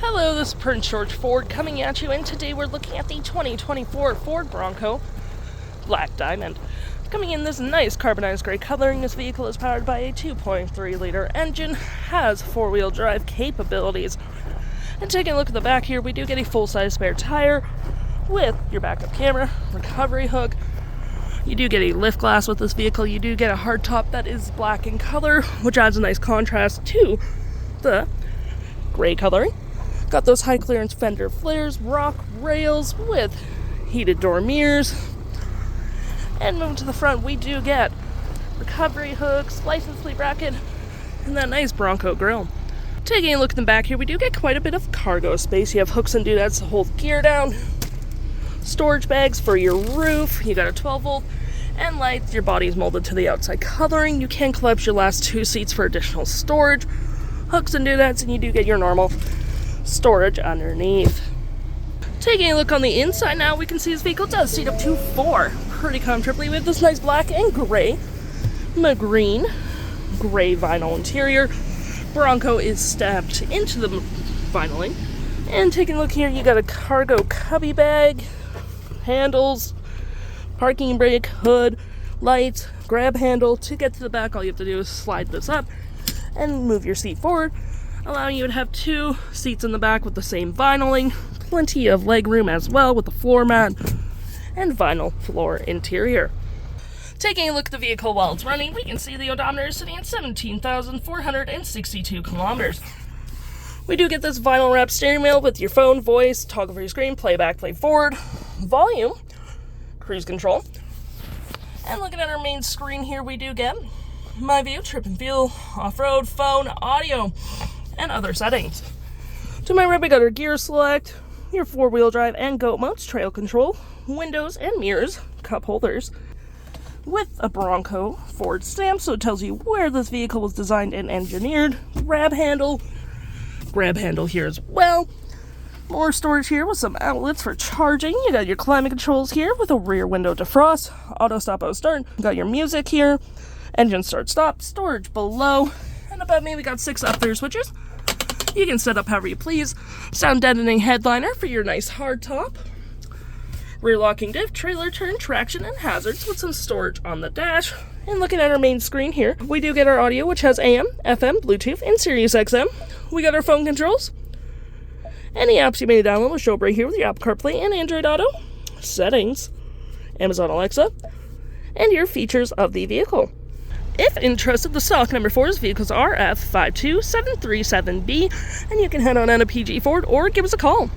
Hello, this is Prince George Ford coming at you, and today we're looking at the 2024 Ford Bronco Black Diamond. Coming in this nice carbonized gray coloring, this vehicle is powered by a 2.3-liter engine, has four-wheel drive capabilities. And taking a look at the back here, we do get a full-size spare tire with your backup camera, recovery hook. You do get a lift glass with this vehicle. You do get a hardtop that is black in color, which adds a nice contrast to the gray coloring. Got those high clearance fender flares, rock rails with heated door mirrors. And moving to the front, we do get recovery hooks, license plate bracket, and that nice Bronco grille. Taking a look at the back here, we do get quite a bit of cargo space. You have hooks and doodads to hold gear down, storage bags for your roof. You got a 12-volt and lights. Your body is molded to the outside coloring. You can collapse your last two seats for additional storage, hooks and doodads, and you do get your normal storage underneath. Taking a look on the inside now, we can see this vehicle does seat up to four pretty comfortably with this nice black and gray green gray vinyl interior. Bronco is stamped into the vinyling. And taking a look here, you got a cargo cubby bag, handles, parking brake, hood, lights, grab handle. To get to the back, all you have to do is slide this up and move your seat forward, allowing you to have two seats in the back with the same vinyling. Plenty of leg room as well with the floor mat and vinyl floor interior. Taking a look at the vehicle while it's running, we can see the odometer is sitting at 17,462 kilometers. We do get this vinyl wrap steering wheel with your phone, voice, toggle for your screen, playback, play forward, volume, cruise control. And looking at our main screen here, we do get my view, trip and feel, off-road, phone, audio, and other settings. To my right, we got our gear select, your four-wheel drive and goat mounts, trail control, windows and mirrors, cup holders, with a Bronco Ford stamp, so it tells you where this vehicle was designed and engineered. Grab handle here as well. More storage here with some outlets for charging. You got your climate controls here with a rear window defrost, auto stop, auto start. You got your music here, engine start stop, storage below, and above me we got 6 up-there switches. You can set up however you please. Sound deadening headliner for your nice hardtop. Rear locking diff, trailer turn, traction, and hazards with some storage on the dash. And looking at our main screen here, we do get our audio, which has AM, FM, Bluetooth, and SiriusXM. We got our phone controls. Any apps you may download will show up right here with your Apple CarPlay and Android Auto. Settings, Amazon Alexa, and your features of the vehicle. If interested, the stock number for this vehicle is RF52737B, and you can head on out to PG Ford or give us a call.